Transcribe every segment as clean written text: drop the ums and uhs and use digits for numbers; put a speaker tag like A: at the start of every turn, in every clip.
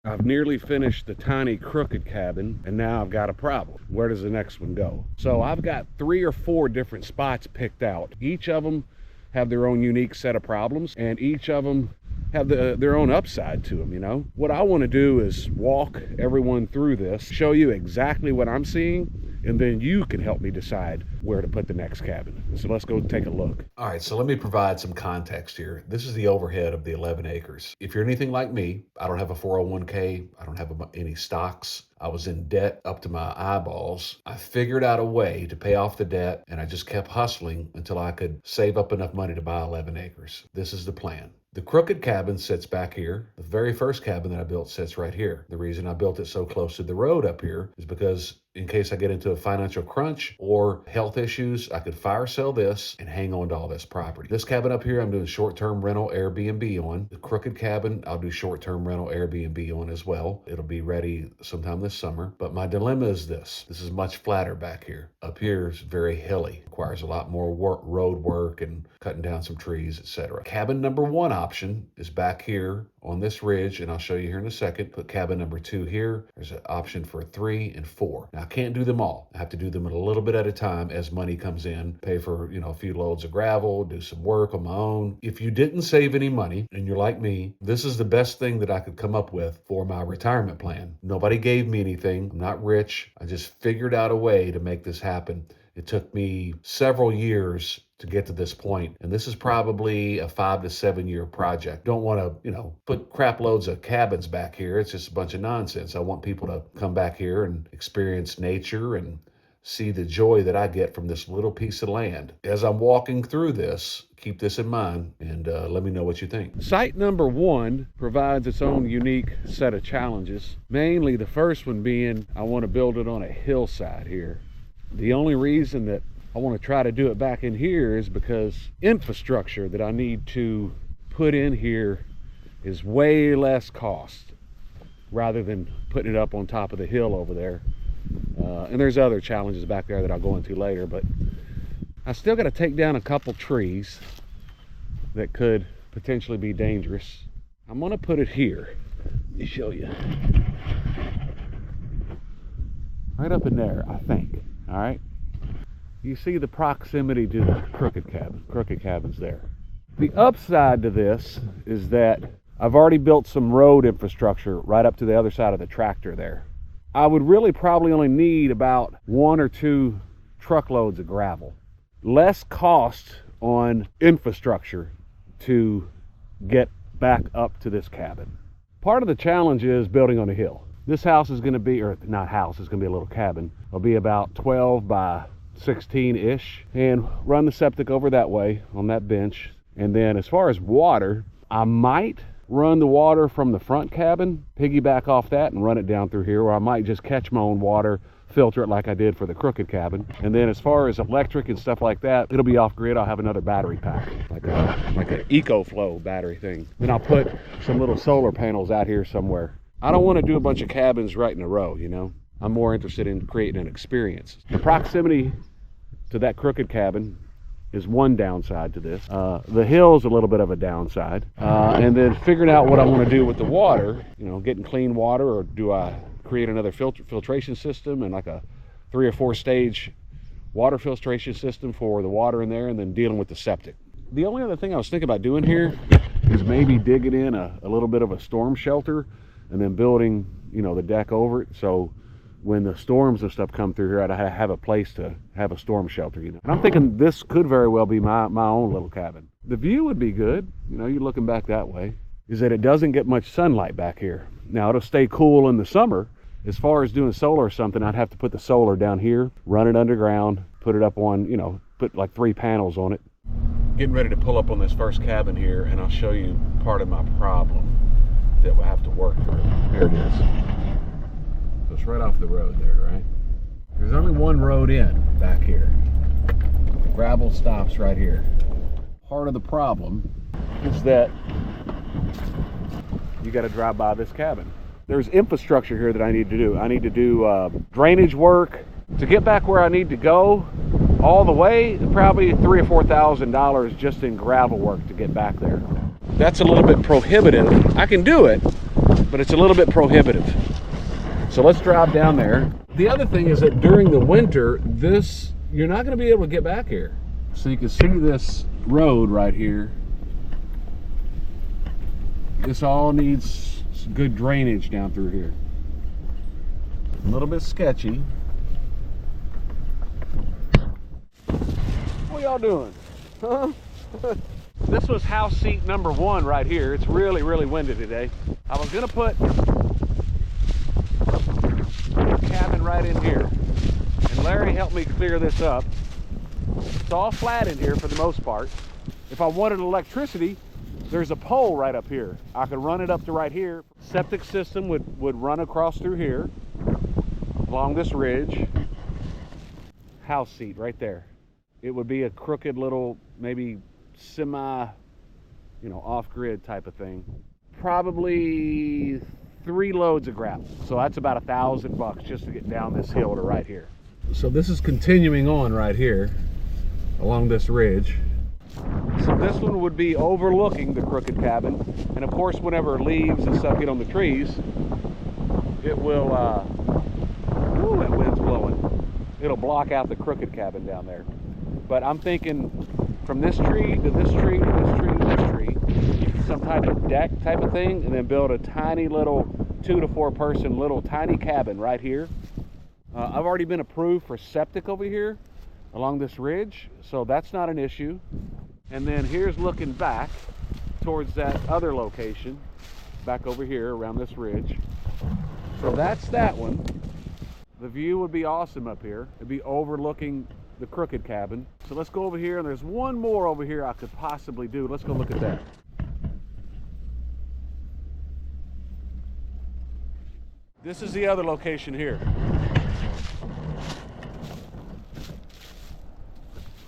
A: I've nearly finished the tiny crooked cabin, and now I've got a problem. Where does the next one go? So I've got 3 or 4 different spots picked out. Each of them have their own unique set of problems, and each of them have their own upside to them, you know? What I want to do is walk everyone through this, show you exactly what I'm seeing, and then you can help me decide where to put the next cabin. So let's go take a look.
B: All right, so let me provide some context here. This is the overhead of the 11 acres. If you're anything like me, I don't have a 401k, I don't have any stocks. I was in debt up to my eyeballs. I figured out a way to pay off the debt, and I just kept hustling until I could save up enough money to buy 11 acres. This is the plan. The crooked cabin sits back here. The very first cabin that I built sits right here. The reason I built it so close to the road up here is because in case I get into a financial crunch or health issues, I could fire sell this and hang on to all this property. This cabin up here, I'm doing short-term rental Airbnb on. The crooked cabin, I'll do short-term rental Airbnb on as well. It'll be ready sometime this summer. But my dilemma is this. This is much flatter back here. Up here is very hilly. Requires a lot more road work and cutting down some trees, etc. Cabin number 1 option is back here on this ridge, and I'll show you here in a second. Put cabin number 2 here. There's an option for 3 and 4. Now I can't do them all. I have to do them a little bit at a time as money comes in, pay for, a few loads of gravel, do some work on my own. If you didn't save any money and you're like me, this is the best thing that I could come up with for my retirement plan. Nobody gave me anything. I'm not rich. I just figured out a way to make this happen. It took me several years to get to this point, and this is probably a 5 to 7 year project. Don't want to, put crap loads of cabins back here. It's just a bunch of nonsense. I want people to come back here and experience nature and see the joy that I get from this little piece of land. As I'm walking through this, keep this in mind and let me know what you think.
A: Site number 1 provides its own unique set of challenges. Mainly the first one being, I want to build it on a hillside here. The only reason that I want to try to do it back in here is because infrastructure that I need to put in here is way less cost rather than putting it up on top of the hill over there. And there's other challenges back there that I'll go into later, but I still got to take down a couple trees that could potentially be dangerous. I'm going to put it here. Let me show you. Right up in there, I think. All right. You see the proximity to the crooked cabin. Crooked cabin's there. The upside to this is that I've already built some road infrastructure right up to the other side of the tractor there. I would really probably only need about 1 or 2 truckloads of gravel. Less cost on infrastructure to get back up to this cabin. Part of the challenge is building on a hill. This house is going to be, or not house, it's going to be a little cabin. It'll be about 12 by 16-ish, and run the septic over that way on that bench. And then as far as water, I might run the water from the front cabin, piggyback off that and run it down through here, or I might just catch my own water, filter it like I did for the crooked cabin. And then as far as electric and stuff like that, it'll be off grid. I'll have another battery pack, like an EcoFlow battery thing. Then I'll put some little solar panels out here somewhere. I don't want to do a bunch of cabins right in a row, I'm more interested in creating an experience. The proximity to that crooked cabin is one downside to this. The hill is a little bit of a downside. And then figuring out what I want to do with the water, getting clean water, or do I create another filtration system and like a 3 or 4 stage water filtration system for the water in there, and then dealing with the septic. The only other thing I was thinking about doing here is maybe digging in a little bit of a storm shelter and then building, the deck over it. So when the storms and stuff come through here, I'd have a place to have a storm shelter, And I'm thinking this could very well be my own little cabin. The view would be good, you're looking back that way, is that it doesn't get much sunlight back here. Now, it'll stay cool in the summer. As far as doing solar or something, I'd have to put the solar down here, run it underground, put it up on, put like 3 panels on it. Getting ready to pull up on this first cabin here, and I'll show you part of my problem that we'll have to work through. There it is. So it's right off the road there, right? There's only one road in back here. The gravel stops right here. Part of the problem is that you got to drive by this cabin. There's infrastructure here that I need to do. I need to do drainage work to get back where I need to go all the way. Probably $3,000 or $4,000 just in gravel work to get back there. That's a little bit prohibitive. I can do it, but it's a little bit prohibitive. So let's drive down there. The other thing is that during the winter, you're not going to be able to get back here. So you can see this road right here. This all needs good drainage down through here. A little bit sketchy. What y'all doing? Huh? This was house seat number 1 right here. It's really, really windy today. I was gonna put a cabin right in here. And Larry helped me clear this up. It's all flat in here for the most part. If I wanted electricity, there's a pole right up here. I could run it up to right here. Septic system would run across through here, along this ridge. House seat right there. It would be a crooked little, maybe semi, off-grid type of thing. Probably 3 loads of gravel. So that's about $1,000 just to get down this hill to right here. So this is continuing on right here along this ridge. So this one would be overlooking the crooked cabin. And of course, whenever leaves and stuff get on the trees, it will, ooh, that wind's blowing. It'll block out the crooked cabin down there. But I'm thinking from this tree to this tree to this tree to this tree, some type of deck type of thing, and then build a tiny little 2 to 4 person little tiny cabin right here. I've already been approved for septic over here along this ridge, so that's not an issue. And then here's looking back towards that other location, back over here around this ridge. So that's that one. The view would be awesome up here. It'd be overlooking the crooked cabin. So let's go over here, and there's one more over here I could possibly do. Let's go look at that. This is the other location here.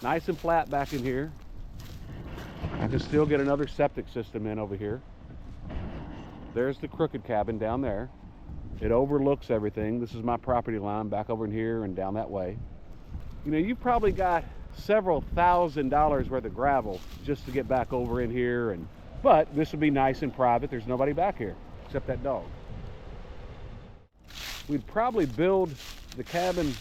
A: Nice and flat back in here. I can still get another septic system in over here. There's the crooked cabin down there. It overlooks everything. This is my property line back over in here and down that way. You've probably got several $1,000s worth of gravel just to get back over in here, but this would be nice and private. There's nobody back here except that dog. We'd probably build the cabin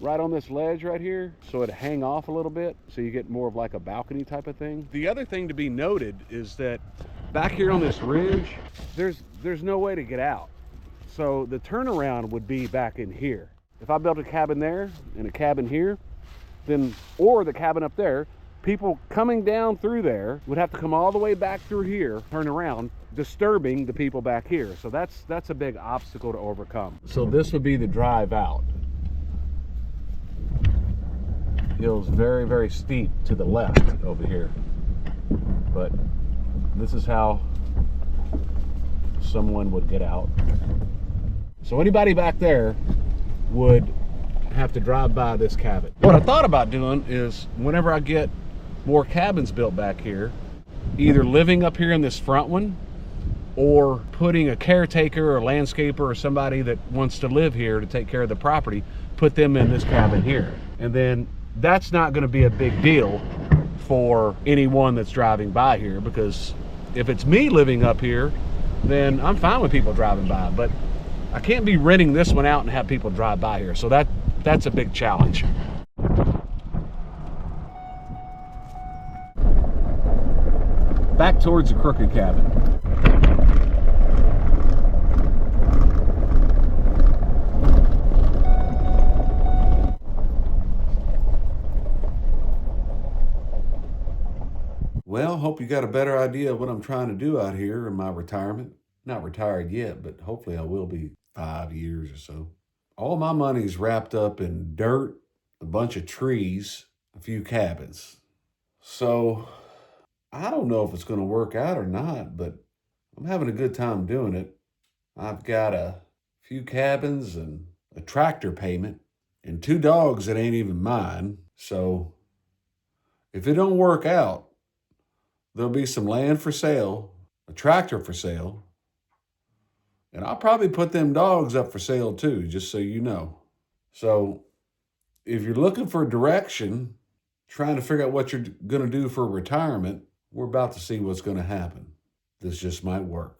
A: right on this ledge right here so it'd hang off a little bit so you get more of like a balcony type of thing. The other thing to be noted is that back here on this ridge, there's no way to get out. So the turnaround would be back in here. If I built a cabin there and a cabin here, then, or the cabin up there, people coming down through there would have to come all the way back through here, turn around, disturbing the people back here. So that's a big obstacle to overcome. So this would be the drive out. Hill's very, very steep to the left over here. But this is how someone would get out. So anybody back there would have to drive by this cabin. What I thought about doing is whenever I get more cabins built back here, either living up here in this front one or putting a caretaker or landscaper or somebody that wants to live here to take care of the property, put them in this cabin here. And then that's not going to be a big deal for anyone that's driving by here, because if it's me living up here, then I'm fine with people driving by, but I can't be renting this one out and have people drive by here. So that's a big challenge. Back towards the crooked cabin.
B: Well, hope you got a better idea of what I'm trying to do out here in my retirement. Not retired yet, but hopefully I will be 5 years or so. All my money's wrapped up in dirt, a bunch of trees, a few cabins. So I don't know if it's going to work out or not, but I'm having a good time doing it. I've got a few cabins and a tractor payment and 2 dogs that ain't even mine. So if it don't work out, there'll be some land for sale, a tractor for sale, and I'll probably put them dogs up for sale too, just so you know. So if you're looking for direction, trying to figure out what you're going to do for retirement, we're about to see what's going to happen. This just might work.